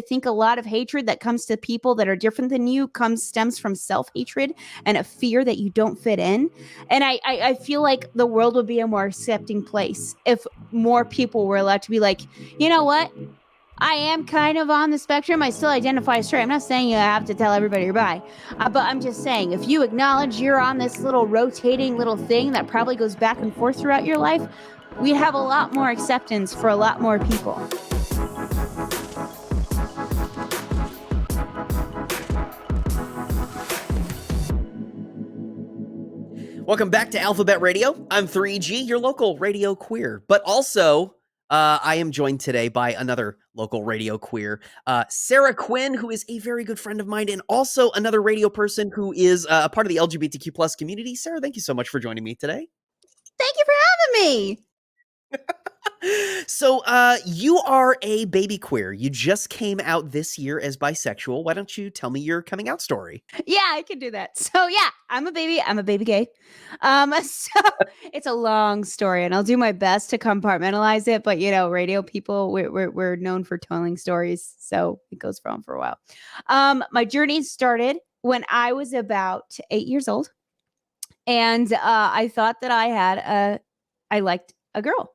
I think a lot of hatred that comes to people that are different than you stems from self-hatred and a fear that you don't fit in. And I feel like the world would be a more accepting place if more people were allowed to be like, you know what? I am kind of on the spectrum. I still identify as straight. I'm not saying you have to tell everybody you're bi, but I'm just saying if you acknowledge you're on this little rotating little thing that probably goes back and forth throughout your life, we'd have a lot more acceptance for a lot more people. Welcome back to Alphabet Radio. I'm 3G, your local radio queer, but also I am joined today by another local radio queer, Sarah Quinn, who is a very good friend of mine, and also another radio person who is a part of the LGBTQ plus community. Sarah, thank you so much for joining me today. Thank you for having me. So you are a baby queer. You just came out this year as bisexual. Why don't you tell me your coming out story? Yeah, I can do that. So yeah, I'm a baby gay. So it's a long story and I'll do my best to compartmentalize it. But you know, radio people, we're known for telling stories. So it goes on for a while. My journey started when I was about 8 years old. And I thought that I liked a girl.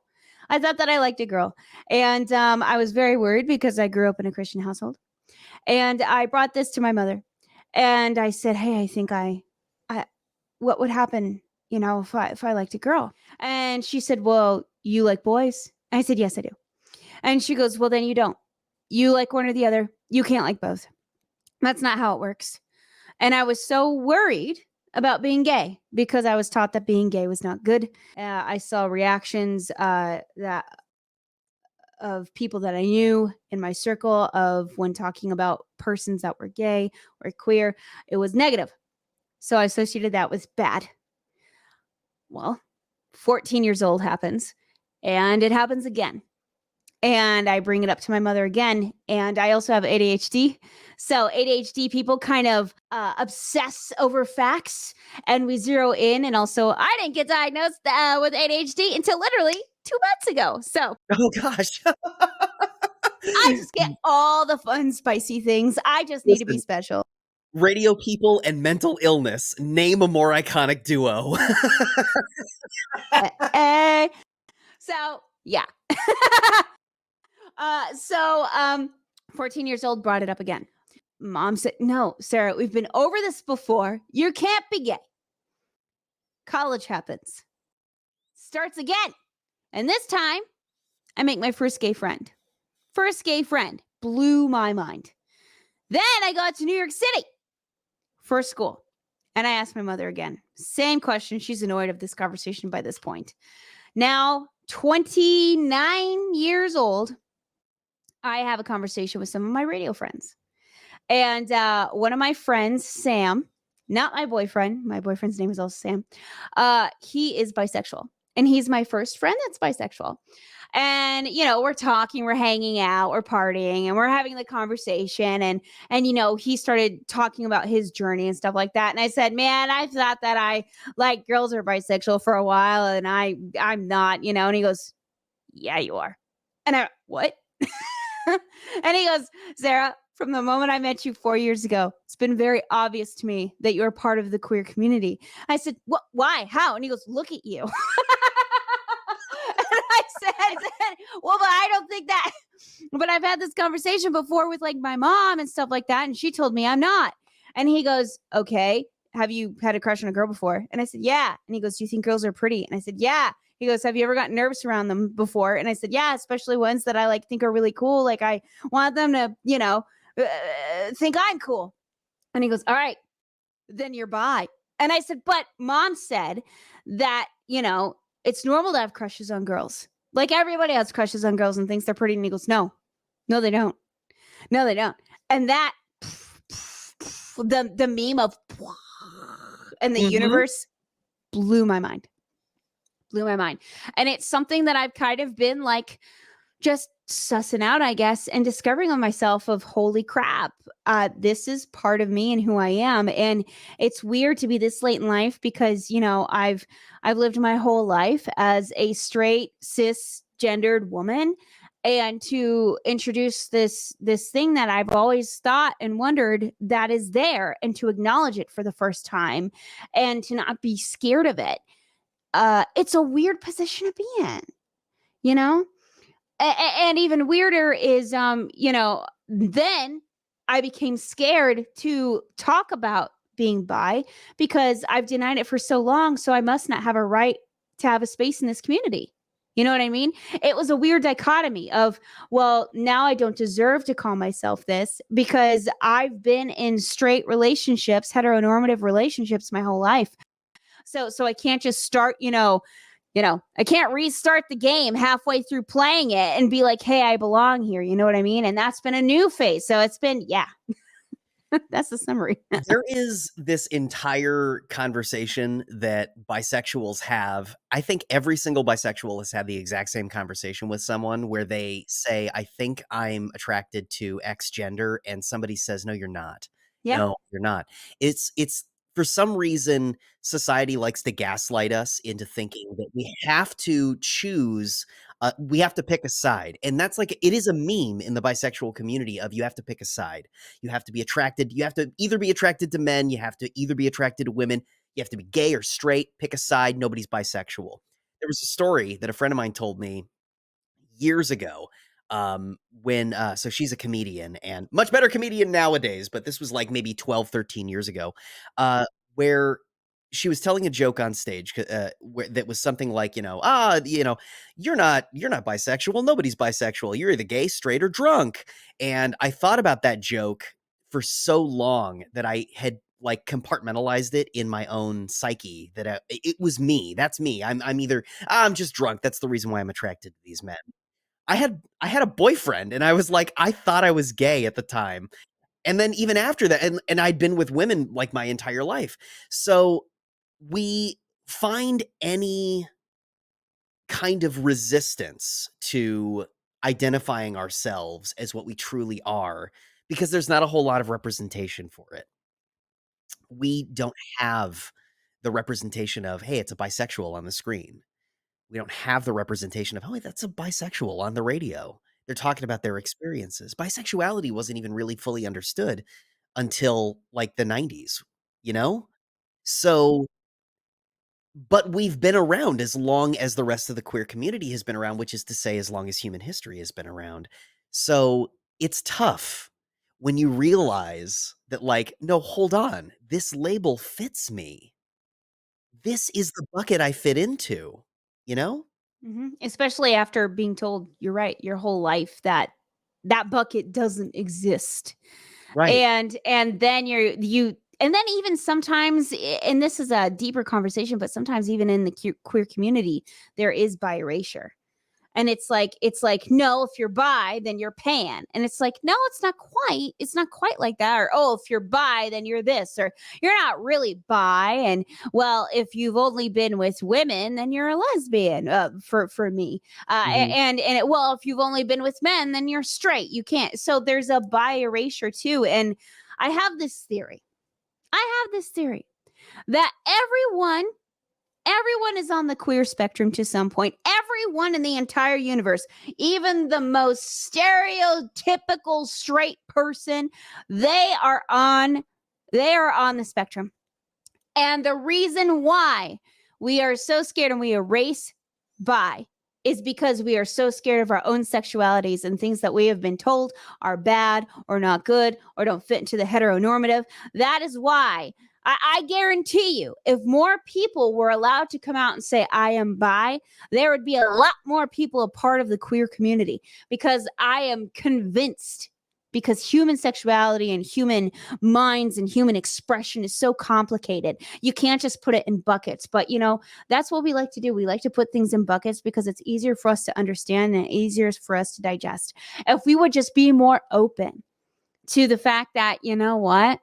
I thought that I liked a girl. And I was very worried because I grew up in a Christian household. And I brought this to my mother. And I said, hey, I think what would happen, you know, if I liked a girl? And she said, well, you like boys? And I said, yes, I do. And she goes, well, then you don't. You like one or the other. You can't like both. That's not how it works. And I was so worried about being gay because I was taught that being gay was not good. I saw reactions that of people that I knew in my circle of when talking about persons that were gay or queer, it was negative. So I associated that with bad. Well, 14 years old happens and it happens again. And I bring it up to my mother again. And I also have ADHD. So ADHD people kind of obsess over facts and we zero in. And also, I didn't get diagnosed with ADHD until literally 2 months ago. So, oh gosh, I just get all the fun, spicy things. I just need to be special. Radio people and mental illness. Name a more iconic duo. So, yeah. 14 years old, brought it up again. Mom said, no, Sarah, we've been over this before. You can't be gay. College happens. Starts again. And this time, I make my first gay friend. First gay friend. Blew my mind. Then I got to New York City. First school. And I asked my mother again. Same question. She's annoyed of this conversation by this point. Now, 29 years old, I have a conversation with some of my radio friends. And one of my friends, Sam, not my boyfriend's name is also Sam. He is bisexual. And he's my first friend that's bisexual. And, you know, we're talking, we're hanging out, we're partying, and we're having the conversation. And you know, he started talking about his journey and stuff like that. And I said, man, I thought that I like girls are bisexual for a while. And I'm not, you know, and he goes, yeah, you are. And I, what? And he goes, Sarah, from the moment I met you 4 years ago, it's been very obvious to me that you're part of the queer community. I said, what? Why? How? And he goes, look at you. And I said, well, but I don't think that. But I've had this conversation before with like my mom and stuff like that. And she told me I'm not. And he goes, okay, have you had a crush on a girl before? And I said, yeah. And he goes, do you think girls are pretty? And I said, yeah. He goes, have you ever gotten nervous around them before? And I said, yeah, especially ones that I like think are really cool. Like I want them to, you know, think I'm cool. And he goes, all right, then you're bi. And I said, but mom said that, you know, it's normal to have crushes on girls. Like everybody has crushes on girls and thinks they're pretty. And he goes, no, they don't. No, they don't. And that, the meme of, and the universe blew my mind. And it's something that I've kind of been like, just sussing out, I guess, and discovering on myself of holy crap, this is part of me and who I am. And it's weird to be this late in life because, you know, I've lived my whole life as a straight, cisgendered woman. and to introduce this thing that I've always thought and wondered that is there, and to acknowledge it for the first time and to not be scared of it. It's a weird position to be in, you know? And even weirder is, then I became scared to talk about being bi because I've denied it for so long. So I must not have a right to have a space in this community. You know what I mean? It was a weird dichotomy of, well, now I don't deserve to call myself this because I've been in straight relationships, heteronormative relationships my whole life. So I can't just start, I can't restart the game halfway through playing it and be like, hey, I belong here. You know what I mean? And that's been a new phase. So it's been, that's the summary. There is this entire conversation that bisexuals have. I think every single bisexual has had the exact same conversation with someone where they say, I think I'm attracted to X gender. And somebody says, no, you're not. Yeah. No, you're not. It's for some reason, society likes to gaslight us into thinking that we have to choose. We have to pick a side. And that's like, it is a meme in the bisexual community of you have to pick a side. You have to be attracted. You have to either be attracted to men. You have to either be attracted to women. You have to be gay or straight. Pick a side. Nobody's bisexual. There was a story that a friend of mine told me years ago when so she's a comedian and much better comedian nowadays, but this was like maybe 12, 13 years ago, where she was telling a joke on stage where that was something like, you're not bisexual. Nobody's bisexual. You're either gay, straight, or drunk. And I thought about that joke for so long that I had like compartmentalized it in my own psyche that it was me. That's me. I'm just drunk. That's the reason why I'm attracted to these men. I had a boyfriend and I was like, I thought I was gay at the time. And then even after that, and I'd been with women like my entire life. So we find any kind of resistance to identifying ourselves as what we truly are because there's not a whole lot of representation for it. We don't have the representation of, hey, it's a bisexual on the screen. We don't have the representation of, oh, that's a bisexual on the radio. They're talking about their experiences. Bisexuality wasn't even really fully understood until like the 90s, you know? So, but we've been around as long as the rest of the queer community has been around, which is to say, as long as human history has been around. So it's tough when you realize that, like, no, hold on, this label fits me. This is the bucket I fit into, you know? Mm-hmm. Especially after being told, you're right, your whole life that bucket doesn't exist. Right. And then and then even sometimes, and this is a deeper conversation, but sometimes even in the queer community, there is bi erasure. And it's like, no, if you're bi, then you're pan. And it's like, no, it's not quite like that. Or, oh, if you're bi, then you're this, or you're not really bi. And well, if you've only been with women, then you're a lesbian, for me. Mhm. Well, if you've only been with men, then you're straight. You can't. So there's a bi erasure too. And I have this theory that everyone is on the queer spectrum to some point. Everyone in the entire universe, even the most stereotypical straight person, they are on the spectrum. And the reason why we are so scared and we erase bi is because we are so scared of our own sexualities and things that we have been told are bad or not good or don't fit into the heteronormative. That is why I guarantee you, if more people were allowed to come out and say, I am bi, there would be a lot more people a part of the queer community, because I am convinced, because human sexuality and human minds and human expression is so complicated. You can't just put it in buckets. But, that's what we like to do. We like to put things in buckets because it's easier for us to understand and easier for us to digest. If we would just be more open to the fact that, you know what?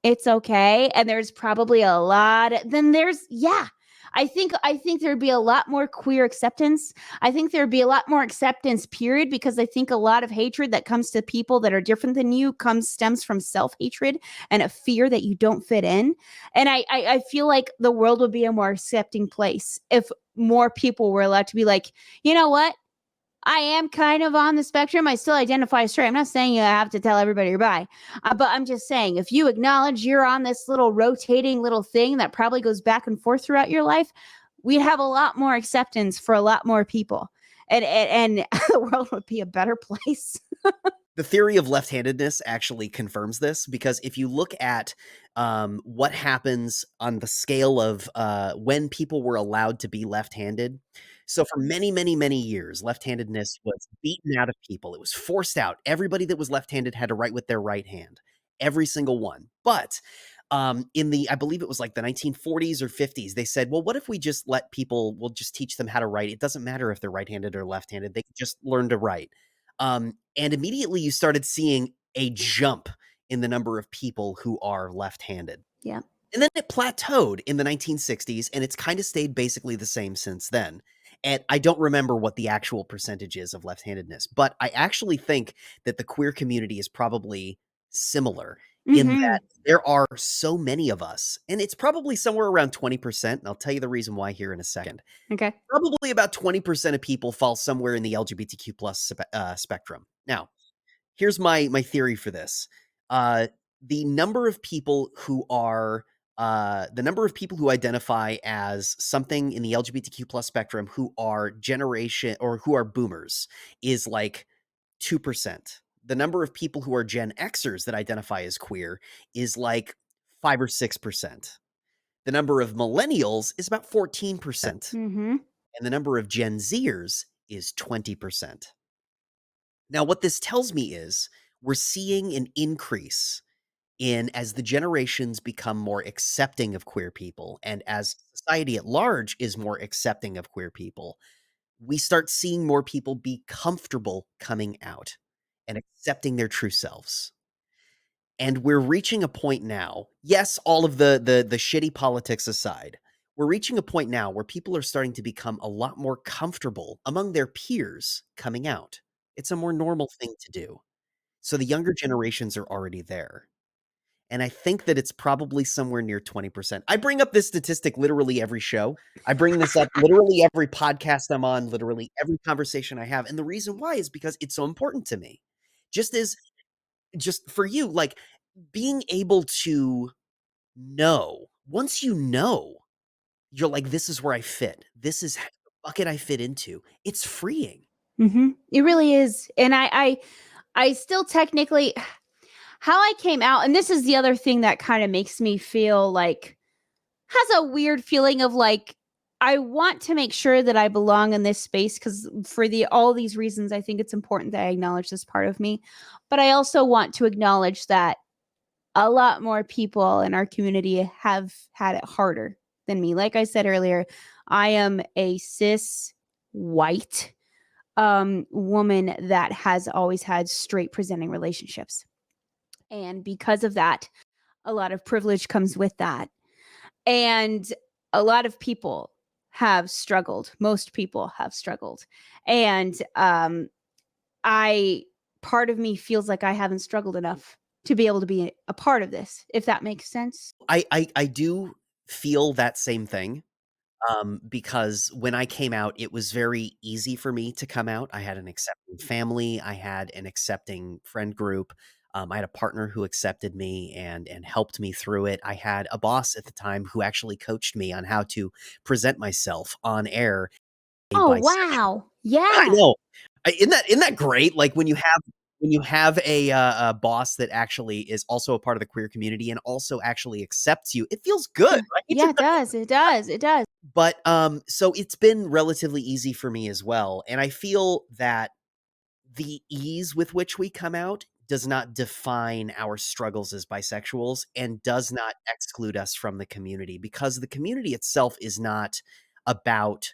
It's okay. And there's probably a lot. I think there'd be a lot more queer acceptance. I think there'd be a lot more acceptance, period, because I think a lot of hatred that comes to people that are different than you stems from self-hatred and a fear that you don't fit in. And I feel like the world would be a more accepting place if more people were allowed to be like, you know what? I am kind of on the spectrum. I still identify as straight. I'm not saying you have to tell everybody you're bi, but I'm just saying if you acknowledge you're on this little rotating little thing that probably goes back and forth throughout your life, we'd have a lot more acceptance for a lot more people, and the world would be a better place. The theory of left-handedness actually confirms this, because if you look at what happens on the scale of when people were allowed to be left-handed. So for many, many, many years, left-handedness was beaten out of people. It was forced out. Everybody that was left-handed had to write with their right hand, every single one. But I believe it was like the 1940s or 50s, they said, well, what if we just let people, we'll just teach them how to write. It doesn't matter if they're right-handed or left-handed. They can just learn to write. And immediately you started seeing a jump in the number of people who are left-handed. Yeah. And then it plateaued in the 1960s, and it's kind of stayed basically the same since then. And I don't remember what the actual percentage is of left-handedness, but I actually think that the queer community is probably similar in that there are so many of us, and it's probably somewhere around 20%. And I'll tell you the reason why here in a second. Okay. Probably about 20% of people fall somewhere in the LGBTQ plus spectrum. Now, here's my theory for this. The number of people who identify as something in the LGBTQ plus spectrum who are generation or who are boomers is like 2%. The number of people who are Gen Xers that identify as queer is like 5 or 6%. The number of millennials is about 14%. And the number of Gen Zers is 20%. Now, what this tells me is we're seeing an increase as the generations become more accepting of queer people, and as society at large is more accepting of queer people, we start seeing more people be comfortable coming out and accepting their true selves. And we're reaching a point now, yes, all of the shitty politics aside, we're reaching a point now where people are starting to become a lot more comfortable among their peers coming out. It's a more normal thing to do. So the younger generations are already there. And I think that it's probably somewhere near 20%. I bring up this statistic literally every show. I bring this up literally every podcast I'm on, literally every conversation I have. And the reason why is because it's so important to me. Just for you, like being able to know, once you know, you're like, this is where I fit. This is the bucket I fit into. It's freeing. It really is. And I still technically, how I came out, and this is the other thing that kind of makes me feel like, has a weird feeling of like, I want to make sure that I belong in this space because for all these reasons, I think it's important that I acknowledge this part of me. But I also want to acknowledge that a lot more people in our community have had it harder than me. Like I said earlier, I am a cis white woman that has always had straight presenting relationships. And because of that, a lot of privilege comes with that. And a lot of people have struggled. Most people have struggled. And part of me feels like I haven't struggled enough to be able to be a part of this, if that makes sense. I do feel that same thing. Because when I came out, it was very easy for me to come out. I had an accepting family. I had an accepting friend group. I had a partner who accepted me and helped me through it. I had a boss at the time who actually coached me on how to present myself on air. Oh, Bisexual. wow. I Yeah. know. Isn't that great? Like when you have a boss that actually is also a part of the queer community and also actually accepts you, it feels good, right? Yeah, it does. It does. It does. But, so it's been relatively easy for me as well, and I feel that the ease with which we come out does not define our struggles as bisexuals and does not exclude us from the community, because the community itself is not about,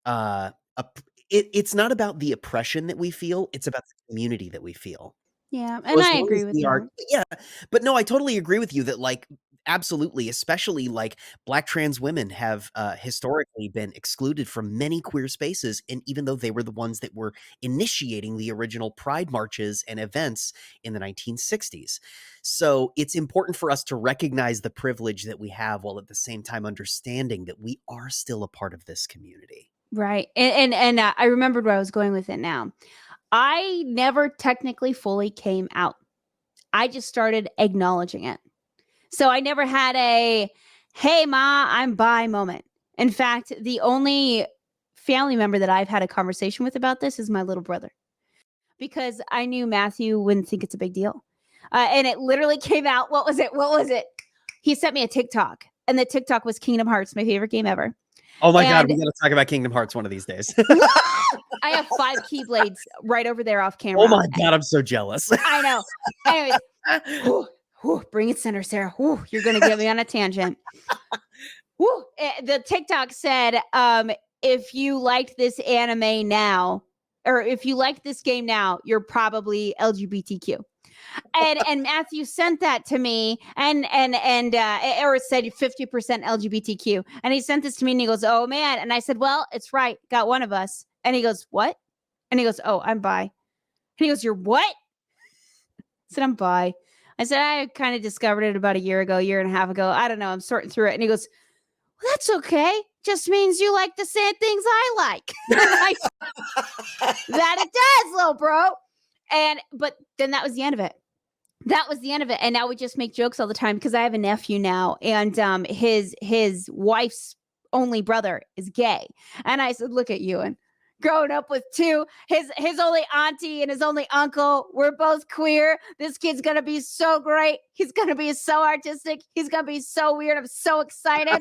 op it's not about the oppression that we feel, it's about the community that we feel. Yeah. So And as I long agree as with we are, you. yeah, but no, I totally agree with you that, like, absolutely, especially, like, Black trans women have, historically been excluded from many queer spaces, and even though they were the ones that were initiating the original pride marches and events in the 1960s. So, it's important for us to recognize the privilege that we have while at the same time understanding that we are still a part of this community. Right. And I remembered where I was going with it now. I never technically fully came out. I just started acknowledging it. So I never had a, hey, ma, I'm bi moment. In fact, the only family member that I've had a conversation with about this is my little brother, because I knew Matthew wouldn't think it's a big deal. And it literally came out. What was it? He sent me a TikTok, and the TikTok was Kingdom Hearts, my favorite game ever. Oh my God, And we got to talk about Kingdom Hearts one of these days. I have 5 Keyblades right over there off camera. Oh my God, I'm so jealous. I know. Anyways, bring it center, Sarah. You're going to get me on a tangent. The TikTok said, if you liked this anime now, or if you liked this game now, you're probably LGBTQ. And Matthew sent that to me, and or it said 50% LGBTQ, and he sent this to me, and he goes, "Oh man," and I said, "Well, it's right, got one of us," and he goes, "What?" And he goes, "Oh, I'm bi," and he goes, "You're what?" I said, "I'm bi." I said, "I kind of discovered it about a year and a half ago. I don't know. I'm sorting through it." And he goes, "Well, that's okay. Just means you like the same things I like." That it does, little bro. But then that was the end of it. And now we just make jokes all the time, because I have a nephew now, and his wife's only brother is gay. And I said, "Look at you, and growing up with 2, his only auntie and his only uncle, we're both queer. This kid's gonna be so great. He's gonna be so artistic. He's gonna be so weird. I'm so excited."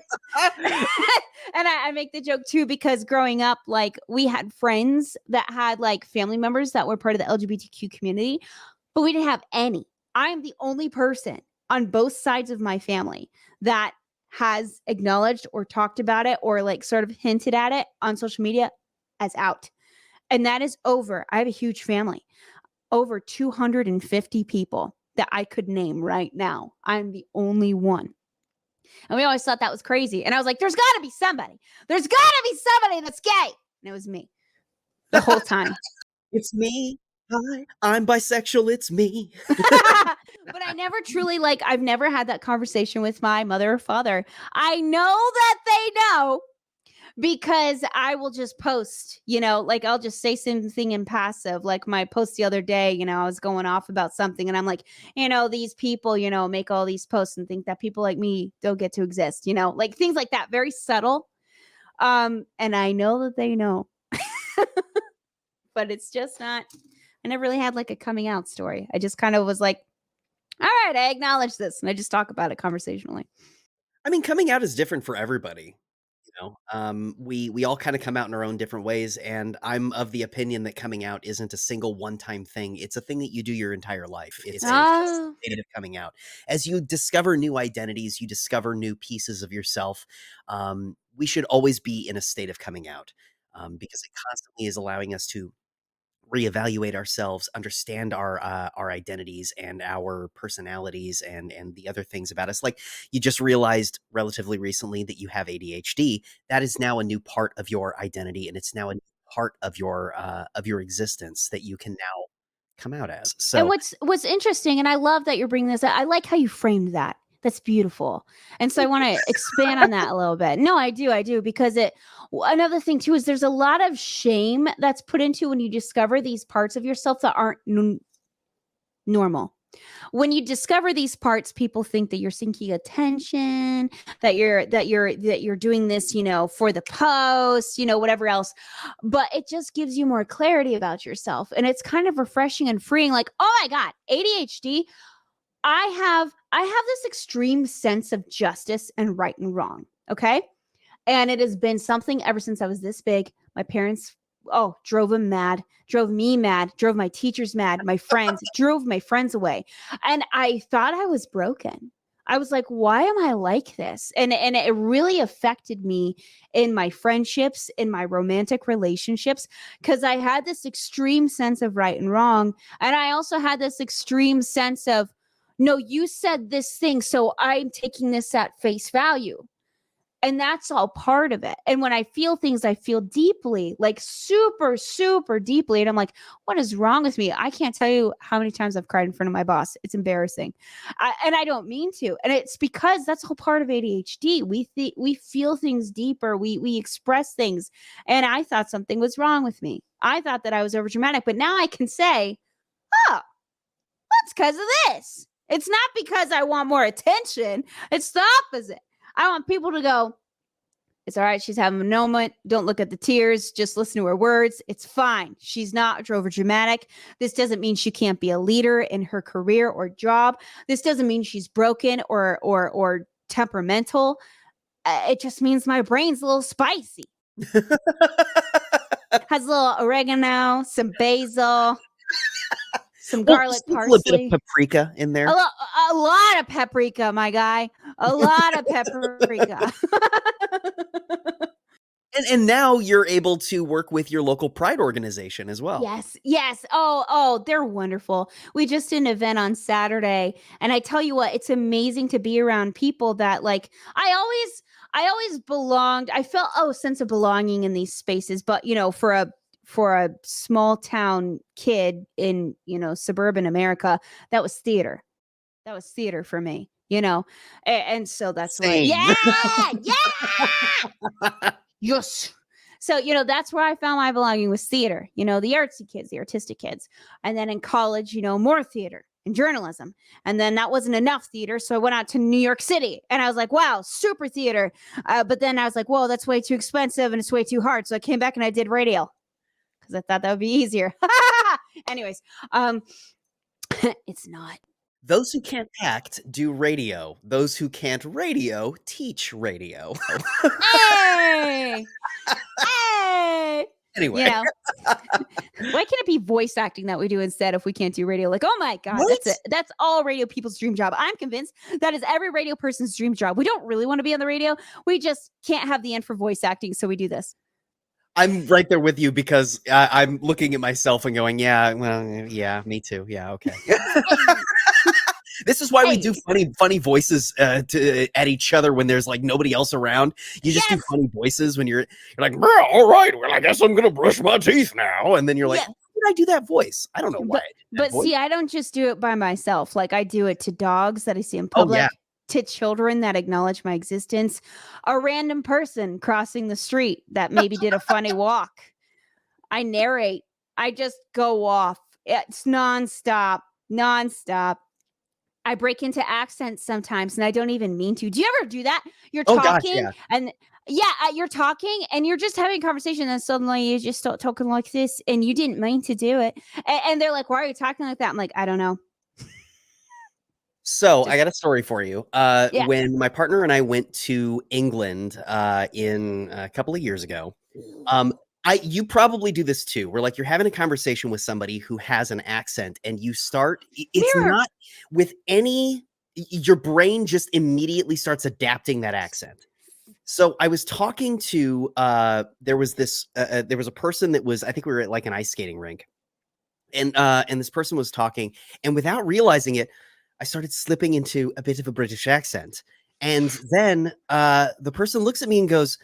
And I make the joke too, because growing up, like, we had friends that had like family members that were part of the LGBTQ community, but we didn't have any. I am the only person on both sides of my family that has acknowledged or talked about it, or like sort of hinted at it on social media as out. And that is over. I have a huge family, over 250 people that I could name right now. I'm the only one. And we always thought that was crazy. And I was like, there's got to be somebody. There's got to be somebody that's gay. And it was me the whole time. It's me. Hi, I'm bisexual. It's me. But I never truly, like, I've never had that conversation with my mother or father. I know that they know, because I will just post, like, I'll just say something in passive. Like my post the other day, I was going off about something, and I'm like, these people, make all these posts and think that people like me don't get to exist, like things like that, very subtle. And I know that they know, but it's just not, I never really had like a coming out story. I just kind of was like, all right, I acknowledge this, and I just talk about it conversationally. I mean, coming out is different for everybody. We all kind of come out in our own different ways, and I'm of the opinion that coming out isn't a single one-time thing. It's a thing that you do your entire life. It's a state of coming out. As you discover new identities, you discover new pieces of yourself. We should always be in a state of coming out, because it constantly is allowing us to reevaluate ourselves, understand our identities and our personalities, and the other things about us. Like, you just realized relatively recently that you have ADHD. That is now a new part of your identity, and it's now a new part of your existence that you can now come out as. So, and what's interesting, and I love that you're bringing this up. I like how you framed that. That's beautiful. And so I want to expand on that a little bit. No, I do, because another thing too is there's a lot of shame that's put into when you discover these parts of yourself that aren't normal. When you discover these parts, people think that you're seeking attention, that you're doing this, for the post, whatever else. But it just gives you more clarity about yourself, and it's kind of refreshing and freeing. Like, oh my God, ADHD. I have this extreme sense of justice and right and wrong. Okay. And it has been something ever since I was this big. My parents, drove me mad, drove my teachers mad, my friends, drove my friends away. And I thought I was broken. I was like, why am I like this? And it really affected me in my friendships, in my romantic relationships, because I had this extreme sense of right and wrong. And I also had this extreme sense of, no, you said this thing, so I'm taking this at face value. And that's all part of it. And when I feel things, I feel deeply, like super, super deeply. And I'm like, what is wrong with me? I can't tell you how many times I've cried in front of my boss. It's embarrassing. And I don't mean to. And it's because that's all part of ADHD. We feel things deeper. We express things. And I thought something was wrong with me. I thought that I was overdramatic, but now I can say, oh, that's because of this. It's not because I want more attention. It's the opposite. I want people to go, it's all right. She's having a moment. Don't look at the tears. Just listen to her words. It's fine. She's not overdramatic. This doesn't mean she can't be a leader in her career or job. This doesn't mean she's broken or temperamental. It just means my brain's a little spicy. Has a little oregano, some basil, some garlic, parsley. A bit of paprika in there. A lot of paprika, my guy. A lot of paprika. And now you're able to work with your local Pride organization as well. Yes. Oh, they're wonderful. We just did an event on Saturday, and I tell you what, it's amazing to be around people that like I always belonged. I felt a sense of belonging in these spaces, but for a small town kid in, suburban America, that was theater. That was theater for me, and so that's why. Yeah. Yes. So, that's where I found my belonging was theater, the artsy kids, the artistic kids. And then in college, more theater and journalism. And then that wasn't enough theater. So I went out to New York City and I was like, wow, super theater. But then I was like, whoa, that's way too expensive and it's way too hard. So I came back and I did radio because I thought that would be easier. Anyways, it's not. Those who can't act do radio. Those who can't radio teach radio. Hey! Anyway. Why can't it be voice acting that we do instead if we can't do radio? Like, oh my God, what? That's it. That's all radio people's dream job. I'm convinced that is every radio person's dream job. We don't really want to be on the radio. We just can't have the end for voice acting. So we do this. I'm right there with you because I'm looking at myself and going, yeah, well, yeah, me too. Yeah, okay. This is why we do funny voices at each other when there's like nobody else around. You just do funny voices when you're like, all right, well, I guess I'm gonna brush my teeth now, and then you're like, why did I do that voice? I don't know why. But see, I don't just do it by myself. Like I do it to dogs that I see in public, to children that acknowledge my existence, a random person crossing the street that maybe did a funny walk. I narrate. I just go off. It's nonstop. I break into accents sometimes and I don't even mean to. Do you ever do that? You're talking and you're talking and you're just having a conversation and suddenly you just start talking like this and you didn't mean to do it. And they're like, why are you talking like that? I'm like, I don't know. So I got a story for you. When my partner and I went to England in a couple of years ago, you probably do this too. Where like you're having a conversation with somebody who has an accent and you start, it's not with your brain just immediately starts adapting that accent. So I was talking to, there was a person that was, I think we were at like an ice skating rink and this person was talking and without realizing it, I started slipping into a bit of a British accent. And then the person looks at me and goes,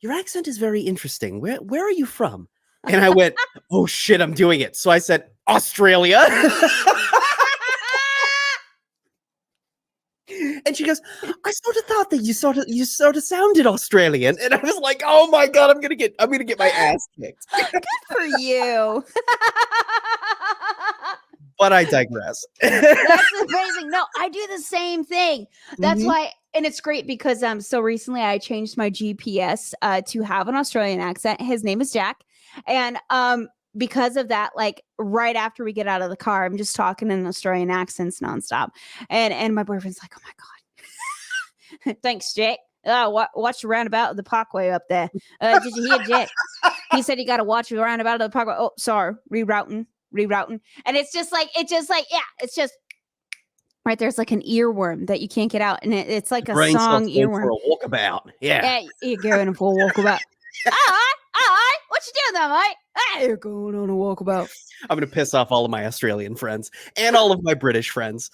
your accent is very interesting. Where are you from? And I went, oh shit, I'm doing it. So I said, Australia. And she goes, I sort of thought that you sort of sounded Australian. And I was like, oh my God, I'm gonna get my ass kicked. Good for you. But I digress. That's amazing. No, I do the same thing. That's why, and it's great because so recently I changed my GPS to have an Australian accent. His name is Jack. And because of that, like right after we get out of the car, I'm just talking in Australian accents nonstop. And my boyfriend's like, oh my God. Thanks, Jack. Watch the roundabout of the parkway up there. Did you hear Jack? He said you got to watch the roundabout of the parkway. Oh, sorry. Rerouting. And it's just like, it's just right there's like an earworm that you can't get out. And it's like a song earworm. For a walkabout. Yeah, you're going for a walkabout. All right. What you doing there, mate? You're going on a walkabout. I'm going to piss off all of my Australian friends and all of my British friends.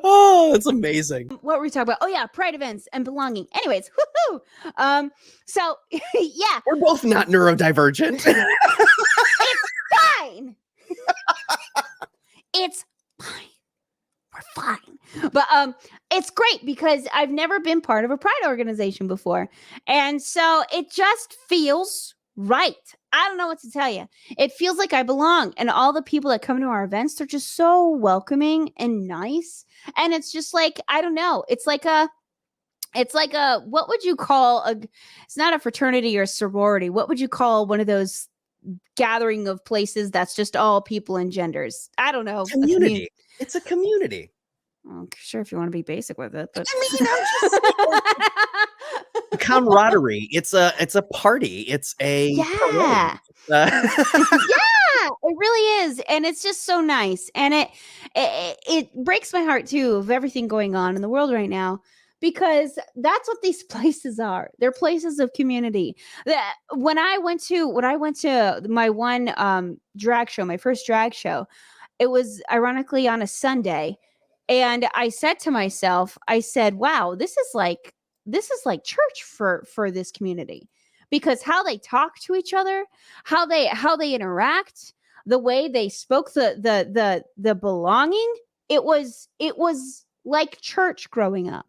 Oh, that's amazing. What were we talking about? Oh yeah, pride events and belonging. Anyways, woohoo. So yeah, We're both not neurodivergent. it's fine. It's fine. We're fine. But it's great because I've never been part of a pride organization before. And so it just feels right. I don't know what to tell you. It feels like I belong. And all the people that come to our events, they're just so welcoming and nice. And it's just like, I don't know. It's like a what would you call it's not a fraternity or a sorority. What would you call one of those gathering of places that's just all people and genders? I don't know. Community. It's a community. Oh, sure, if you want to be basic with it, but I mean, I'm just saying, camaraderie. It's a party. It's a yeah. Yeah, it really is, and it's just so nice, and it breaks my heart too of everything going on in the world right now, because that's what these places are. They're places of community. When I went to my one drag show, my first drag show, it was ironically on a Sunday. And I said to myself, I said, wow, this is like church for this community, because how they talk to each other, how they interact, the way they spoke, the belonging, it was like church growing up.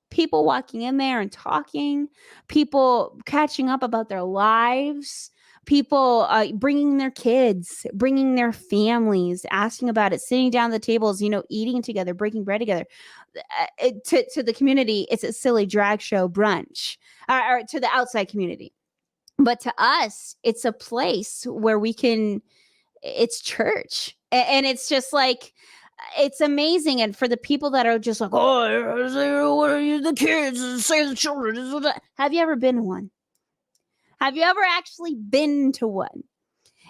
People walking in there and talking, people catching up about their lives, people bringing their kids, bringing their families, asking about it, sitting down at the tables, eating together, breaking bread together. To the community, it's a silly drag show brunch, or to the outside community. But to us, it's a place where it's church. And it's just like, it's amazing. And for the people that are just like, oh, what are you, the kids, say the children. Have you ever been to one? Have you ever actually been to one?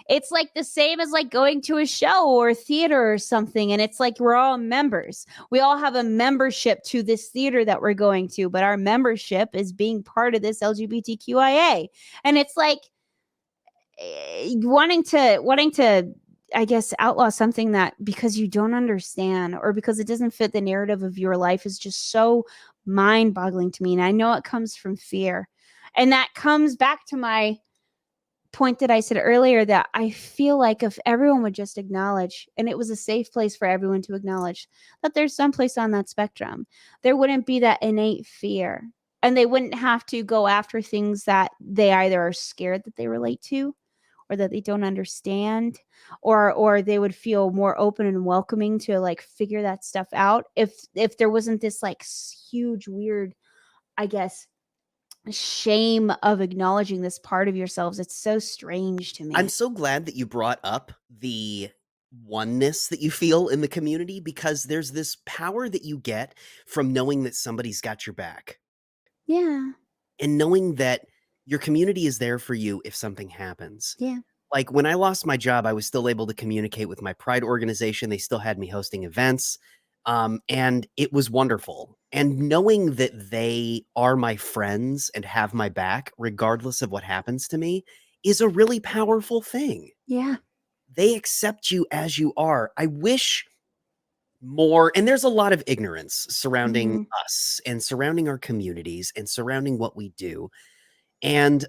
It's like the same as like going to a show or a theater or something. And it's like, we're all members. We all have a membership to this theater that we're going to, but our membership is being part of this LGBTQIA. And it's like wanting to, I guess, outlaw something that because you don't understand or because it doesn't fit the narrative of your life is just so mind-boggling to me. And I know it comes from fear. And that comes back to my point that I said earlier, that I feel like if everyone would just acknowledge, and it was a safe place for everyone to acknowledge that there's some place on that spectrum, there wouldn't be that innate fear. And they wouldn't have to go after things that they either are scared that they relate to, or that they don't understand, or they would feel more open and welcoming to like figure that stuff out if there wasn't this like huge weird, I guess, shame of acknowledging this part of yourselves. It's so strange to me. I'm so glad that you brought up the oneness that you feel in the community, because there's this power that you get from knowing that somebody's got your back. Yeah. And knowing that your community is there for you if something happens. Yeah. Like when I lost my job, I was still able to communicate with my pride organization. They still had me hosting events. And it was wonderful. And knowing that they are my friends and have my back, regardless of what happens to me, is a really powerful thing. Yeah. They accept you as you are. I wish more, and there's a lot of ignorance surrounding us and surrounding our communities and surrounding what we do. And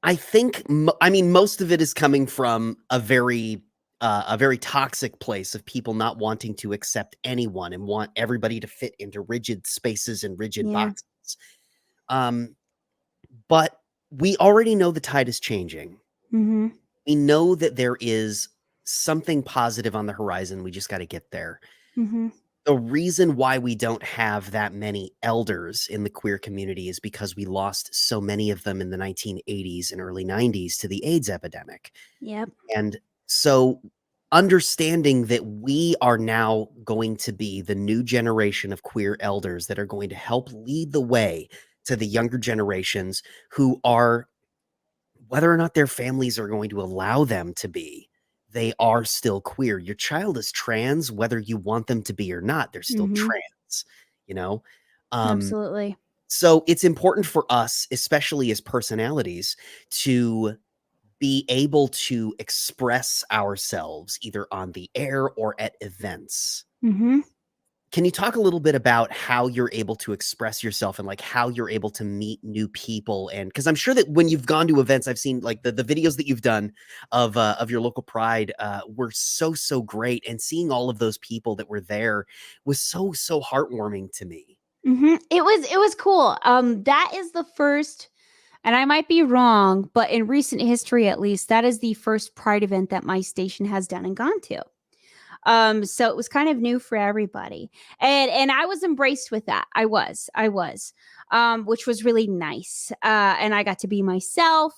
I think, most of it is coming from a very toxic place of people not wanting to accept anyone and want everybody to fit into rigid spaces and rigid boxes. But we already know the tide is changing. We know that there is something positive on the horizon. We just got to get there. The reason why we don't have that many elders in the queer community is because we lost so many of them in the 1980s and early 90s to the AIDS epidemic. Yep. And so understanding that we are now going to be the new generation of queer elders that are going to help lead the way to the younger generations who are, whether or not their families are going to allow them to be, they are still queer. Your child is trans, whether you want them to be or not, they're still trans, Absolutely. So it's important for us, especially as personalities, to be able to express ourselves either on the air or at events. Can you talk a little bit about how you're able to express yourself and like how you're able to meet new people? And because I'm sure that when you've gone to events, I've seen like the videos that you've done of your local pride were so great. And seeing all of those people that were there was so heartwarming to me. It was cool. That is the first, and I might be wrong, but in recent history, at least, that is the first Pride event that my station has done and gone to. So it was kind of new for everybody. And I was embraced with that. I was, which was really nice. And I got to be myself.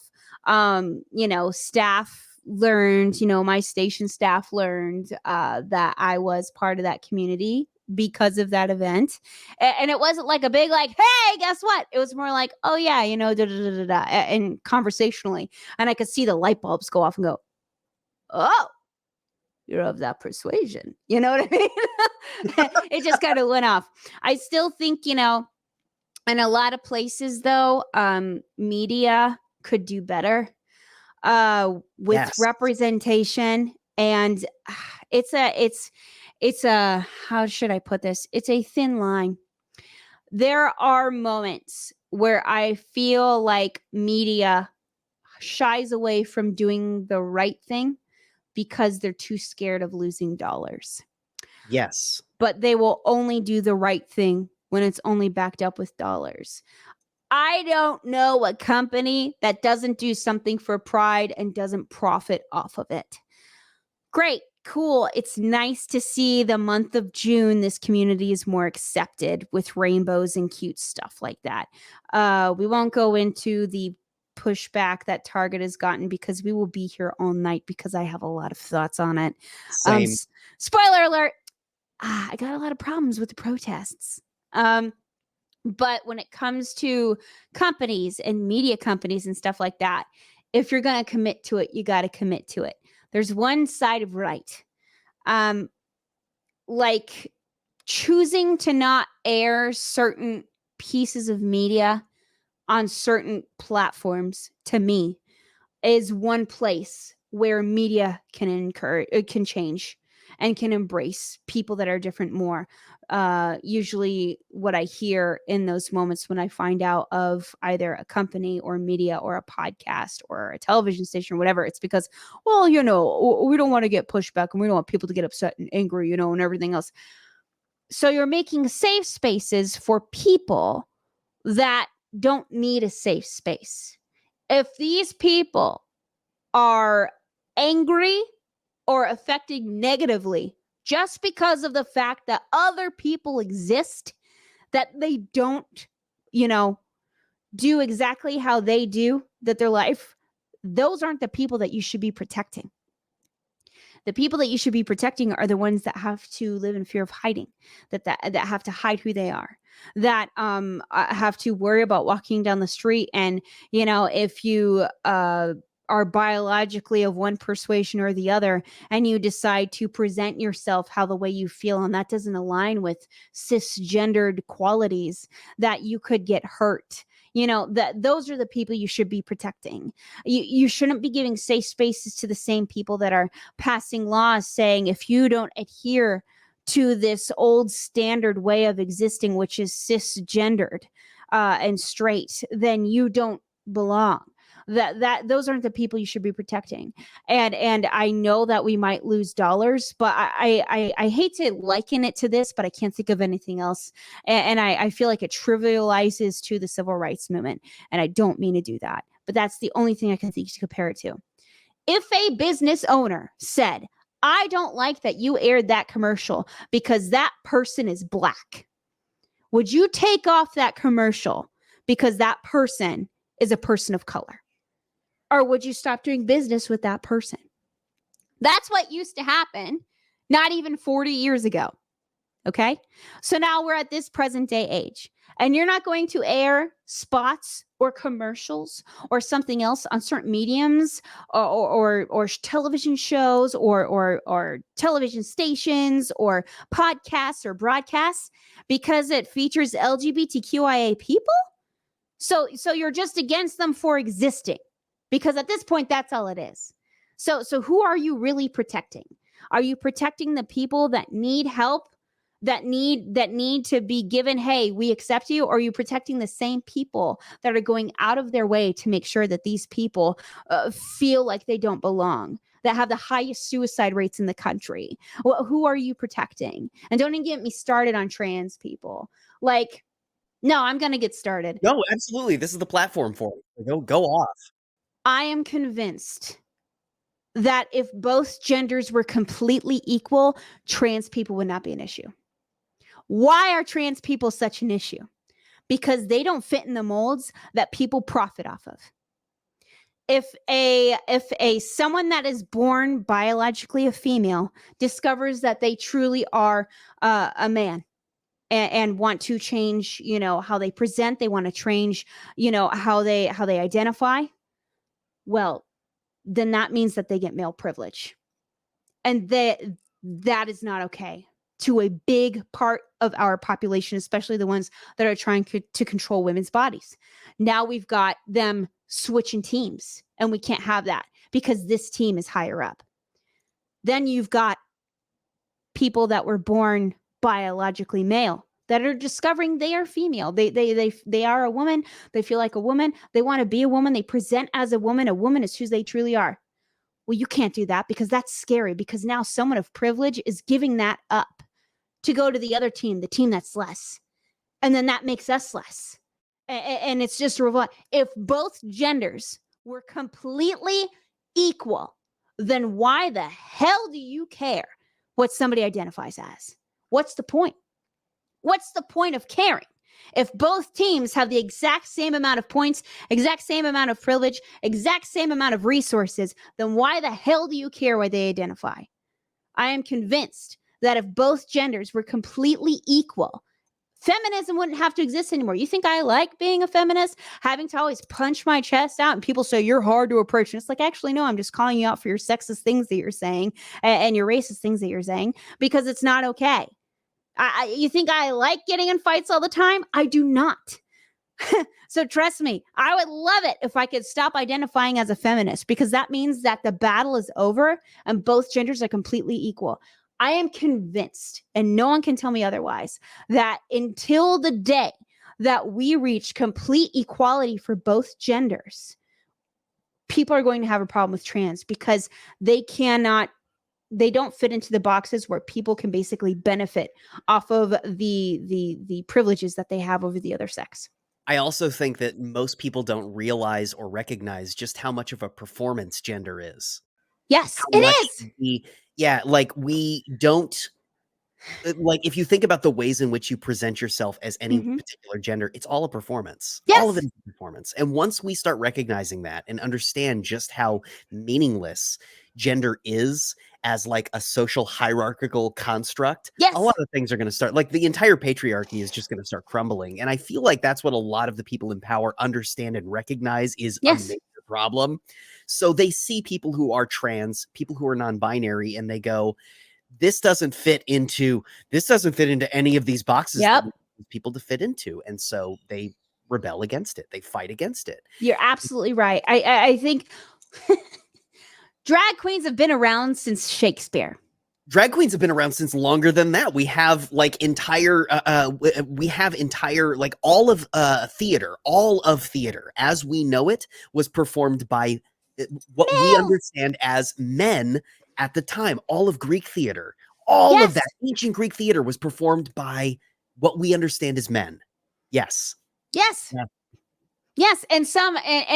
Staff learned, my station staff learned, that I was part of that community because of that event. And it wasn't like a big, like, hey, guess what? It was more like, oh yeah, and conversationally. And I could see the light bulbs go off and go, oh, you're of that persuasion. You know what I mean? It just kind of went off. I still think, in a lot of places though, media could do better with representation. And it's a, how should I put this? It's a thin line. There are moments where I feel like media shies away from doing the right thing because they're too scared of losing dollars. Yes. But they will only do the right thing when it's only backed up with dollars. I don't know a company that doesn't do something for Pride and doesn't profit off of it. Great, cool. It's nice to see the month of June, this community is more accepted with rainbows and cute stuff like that. We won't go into the pushback that Target has gotten because we will be here all night because I have a lot of thoughts on it. Same. Spoiler alert. I got a lot of problems with the protests. But when it comes to companies and media companies and stuff like that, if you're going to commit to it, you got to commit to it. There's one side of right. Like choosing to not air certain pieces of media on certain platforms, to me, is one place where media can change and can embrace people that are different more. Usually what I hear in those moments when I find out of either a company or media or a podcast or a television station or whatever, it's because, well, we don't want to get pushback and we don't want people to get upset and angry, and everything else. So you're making safe spaces for people that don't need a safe space. If these people are angry or affected negatively just because of the fact that other people exist, that they don't, do exactly how they do, that their life, those aren't the people that you should be protecting. The people that you should be protecting are the ones that have to live in fear of hiding, that have to hide who they are, that have to worry about walking down the street. And, if you are biologically of one persuasion or the other, and you decide to present yourself how the way you feel, and that doesn't align with cisgendered qualities, that you could get hurt. That those are the people you should be protecting. You shouldn't be giving safe spaces to the same people that are passing laws saying, if you don't adhere to this old standard way of existing, which is cisgendered and straight, then you don't belong. That those aren't the people you should be protecting. And I know that we might lose dollars, but I hate to liken it to this, but I can't think of anything else. And I feel like it trivializes to the civil rights movement. And I don't mean to do that, but that's the only thing I can think to compare it to. If a business owner said, I don't like that you aired that commercial because that person is Black, would you take off that commercial because that person is a person of color? Or would you stop doing business with that person? That's what used to happen not even 40 years ago. Okay? So now we're at this present day age, and you're not going to air spots or commercials or something else on certain mediums or television shows or television stations or podcasts or broadcasts because it features LGBTQIA people? So you're just against them for existing. Because at this point, that's all it is. So who are you really protecting? Are you protecting the people that need help that need to be given, hey, we accept you? Or are you protecting the same people that are going out of their way to make sure that these people feel like they don't belong, that have the highest suicide rates in the country? Well, who are you protecting? And don't even get me started on trans people. Like, no, I'm going to get started. No, absolutely. This is the platform for it. Go off. I am convinced that if both genders were completely equal, trans people would not be an issue. Why are trans people such an issue? Because they don't fit in the molds that people profit off of. If a someone that is born biologically a female discovers that they truly are a man and want to change, how they present, they want to change, how they identify, well, then that means that they get male privilege. And that is not okay to a big part of our population, especially the ones that are trying to control women's bodies. Now we've got them switching teams, and we can't have that because this team is higher up. Then you've got people that were born biologically male that are discovering they are female. They are a woman. They feel like a woman. They want to be a woman. They present as a woman. A woman is who they truly are. Well, you can't do that because that's scary, because now someone of privilege is giving that up to go to the other team, the team that's less. And then that makes us less. And it's just if both genders were completely equal, then why the hell do you care what somebody identifies as? What's the point? What's the point of caring? If both teams have the exact same amount of points, exact same amount of privilege, exact same amount of resources, then why the hell do you care what they identify? I am convinced that if both genders were completely equal, feminism wouldn't have to exist anymore. You think I like being a feminist, having to always punch my chest out, and people say you're hard to approach? And it's like, actually, no, I'm just calling you out for your sexist things that you're saying and your racist things that you're saying, because it's not okay. You think I like getting in fights all the time? I do not. So trust me, I would love it if I could stop identifying as a feminist, because that means that the battle is over and both genders are completely equal. I am convinced, and no one can tell me otherwise, that until the day that we reach complete equality for both genders, people are going to have a problem with trans, because they don't fit into the boxes where people can basically benefit off of the privileges that they have over the other sex. I also think that most people don't realize or recognize just how much of a performance gender is. Yes, How it much is. we don't, like, if you think about the ways in which you present yourself as any particular gender, it's all a performance. Yes. All of it is a performance. And once we start recognizing that and understand just how meaningless gender is as like a social hierarchical construct, Yes. a lot of things are going to start, like the entire patriarchy is just going to start crumbling. And I feel like that's what a lot of the people in power understand and recognize is a major problem. So they see people who are trans, people who are non-binary, and they go, this doesn't fit into any of these boxes that we want people to fit into. And so they rebel against it. They fight against it. You're absolutely right. I think drag queens have been around since Shakespeare. Drag queens have been around since longer than that. We have like entire like all of theater as we know it was performed by what we understand as men at the time. All of Greek theater, all of that ancient Greek theater was performed by what we understand as men. Yes. Yes. Yeah. Yes. And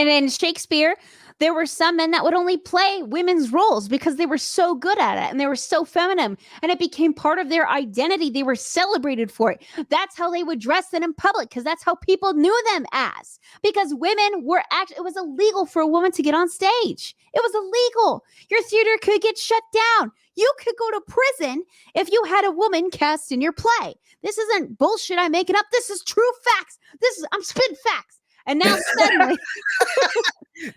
in Shakespeare, there were some men that would only play women's roles because they were so good at it and they were so feminine, and it became part of their identity. They were celebrated for it. That's how they would dress in public, because that's how people knew them as, because women were it was illegal for a woman to get on stage. It was illegal. Your theater could get shut down. You could go to prison if you had a woman cast in your play. This isn't bullshit I'm making up. This is true facts. I'm spitting facts. And now suddenly,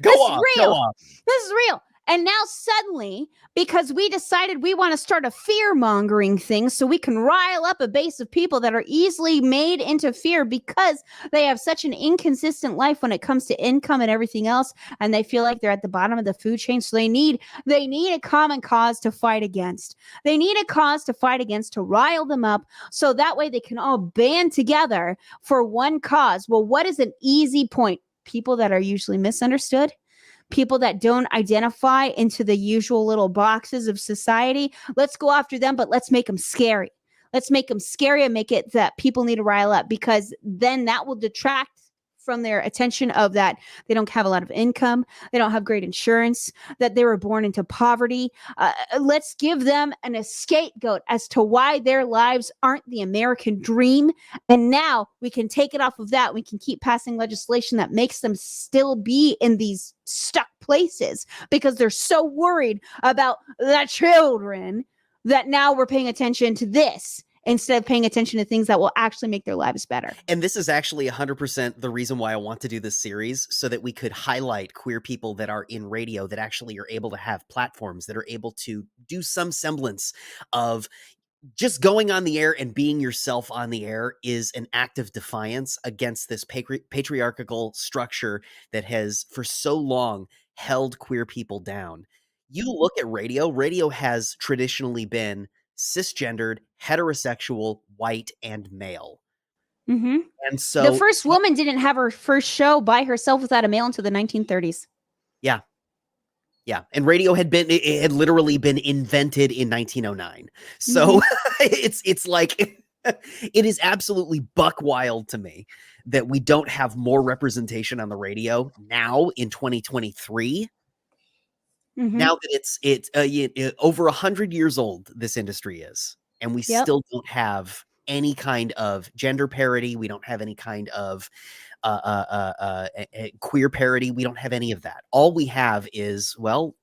Go on. This is real. And now suddenly, because we decided we want to start a fear-mongering thing so we can rile up a base of people that are easily made into fear because they have such an inconsistent life when it comes to income and everything else, and they feel like they're at the bottom of the food chain. So they need a common cause to fight against. They need a cause to fight against to rile them up so that way they can all band together for one cause. Well, what is an easy point? People that are usually misunderstood, people that don't identify into the usual little boxes of society. Let's go after them, but let's make them scary. Let's make them scary and make it that people need to rile up, because then that will detract from their attention of that they don't have a lot of income, they don't have great insurance, that they were born into poverty. Let's give them an scapegoat as to why their lives aren't the American dream. And now we can take it off of that. We can keep passing legislation that makes them still be in these stuck places because they're so worried about the children that now we're paying attention to this instead of paying attention to things that will actually make their lives better. And this is actually 100% the reason why I want to do this series, so that we could highlight queer people that are in radio that actually are able to have platforms, that are able to do some semblance of just going on the air and being yourself on the air is an act of defiance against this patriarchal structure that has for so long held queer people down. You look at radio has traditionally been cisgendered, heterosexual, white, and male. Mm-hmm. And so the first woman didn't have her first show by herself without a male until the 1930s. Yeah. Yeah. And radio had literally been invented in 1909. So it's like, it is absolutely buck wild to me that we don't have more representation on the radio now in 2023. Now that it's over 100 years old, this industry is, and we still don't have any kind of gender parity. We don't have any kind of queer parity. We don't have any of that. All we have is, well,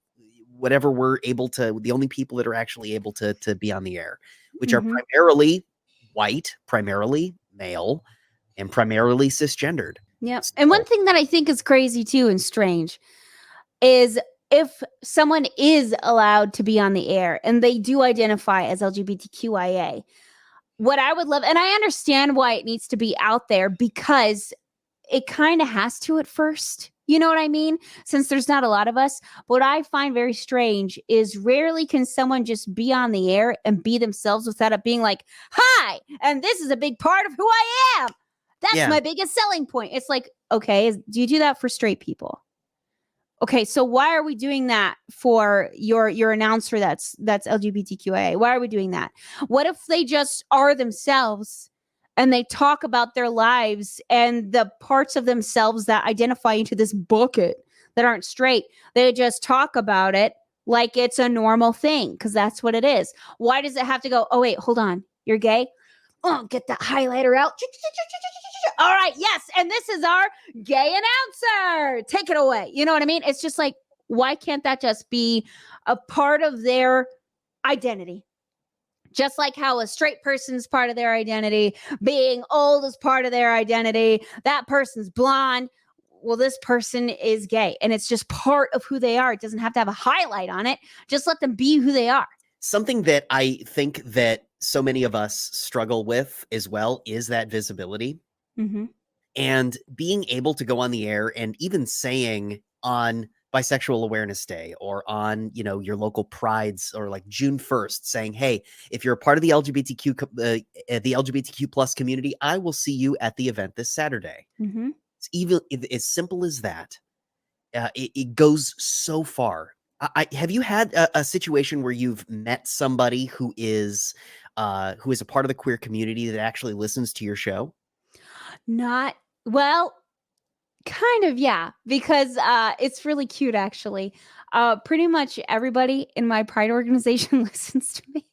whatever we're able to, the only people that are actually able to be on the air, which are primarily white, primarily male, and primarily cisgendered. Yep. And one thing that I think is crazy too and strange is if someone is allowed to be on the air and they do identify as LGBTQIA, what I would love, and I understand why it needs to be out there because it kind of has to at first. You know what I mean? Since there's not a lot of us. What I find very strange is rarely can someone just be on the air and be themselves without it being like, hi, and this is a big part of who I am. That's my biggest selling point. It's like, okay, do you do that for straight people? Okay, so why are we doing that for your announcer that's LGBTQIA? Why are we doing that? What if they just are themselves and they talk about their lives and the parts of themselves that identify into this bucket that aren't straight? They just talk about it like it's a normal thing because that's what it is. Why does it have to go, oh, wait, hold on, you're gay? Oh, get that highlighter out. All right, yes, and this is our gay announcer. Take it away. You know what I mean? It's just like, why can't that just be a part of their identity? Just like how a straight person's part of their identity, being old is part of their identity, that person's blonde. Well, this person is gay, and it's just part of who they are. It doesn't have to have a highlight on it. Just let them be who they are. Something that I think that so many of us struggle with as well is that visibility. And being able to go on the air and even saying on Bisexual Awareness Day or on, your local prides or like June 1st saying, hey, if you're a part of the LGBTQ plus community, I will see you at the event this Saturday. It's even as simple as that. It goes so far. Have you had a situation where you've met somebody who is a part of the queer community that actually listens to your show? Well, kind of, yeah, because it's really cute, actually. Pretty much everybody in my pride organization listens to me.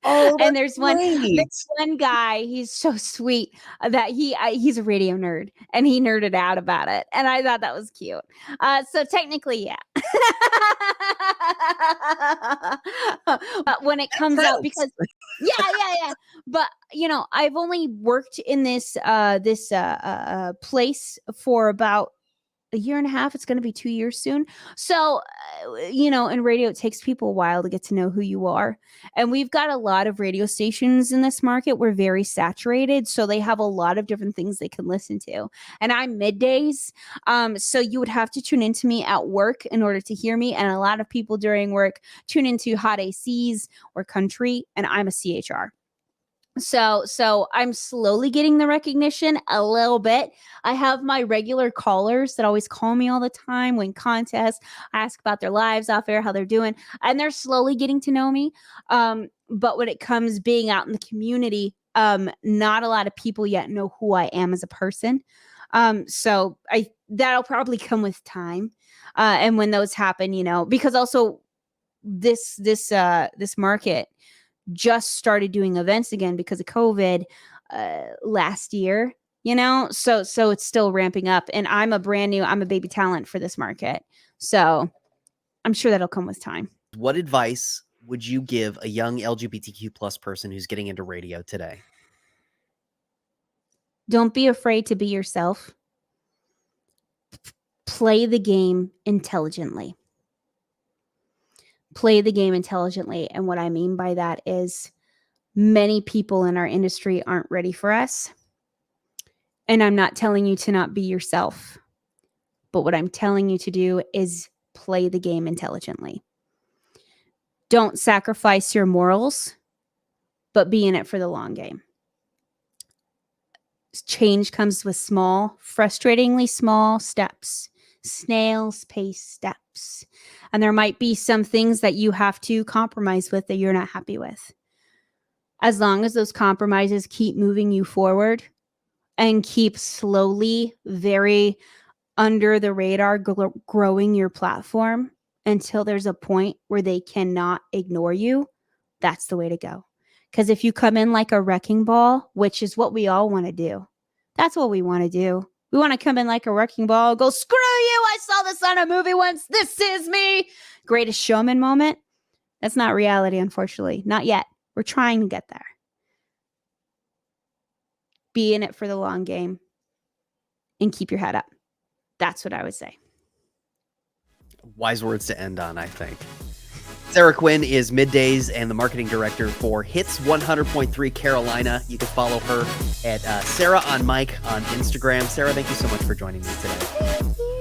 Oh, and there's one guy, he's so sweet that he's a radio nerd and he nerded out about it. And I thought that was cute. So technically, yeah. But when it comes out, because yeah. But I've only worked in this place for about a year and a half. It's going to be 2 years soon. So, in radio, it takes people a while to get to know who you are. And we've got a lot of radio stations in this market. We're very saturated. So they have a lot of different things they can listen to. And I'm middays. So you would have to tune into me at work in order to hear me. And a lot of people during work tune into hot ACs or country. And I'm a CHR. So I'm slowly getting the recognition a little bit. I have my regular callers that always call me all the time, win contests, ask about their lives off air, how they're doing, and they're slowly getting to know me. But when it comes being out in the community, not a lot of people yet know who I am as a person. So that'll probably come with time. And when those happen, because also this market just started doing events again because of COVID last year, so it's still ramping up, and I'm a baby talent for this market. So I'm sure that'll come with time. What advice would you give a young LGBTQ plus person who's getting into radio today? Don't be afraid to be yourself. Play the game intelligently. Play the game intelligently. And what I mean by that is many people in our industry aren't ready for us. And I'm not telling you to not be yourself. But what I'm telling you to do is play the game intelligently. Don't sacrifice your morals, but be in it for the long game. Change comes with small, frustratingly small steps. Snail's pace steps. And there might be some things that you have to compromise with that you're not happy with. As long as those compromises keep moving you forward and keep slowly, very under the radar, growing your platform until there's a point where they cannot ignore you, that's the way to go. Because if you come in like a wrecking ball, which is what we all want to do, that's what we want to do. We want to come in like a wrecking ball, go, screw you, I saw this on a movie once, this is me. Greatest showman moment. That's not reality, unfortunately. Not yet. We're trying to get there. Be in it for the long game and keep your head up. That's what I would say. Wise words to end on, I think. Sarah Quinn is middays and the marketing director for Hits 100.3 Carolina. You can follow her at Sarah on Mike on Instagram. Sarah, thank you so much for joining me today.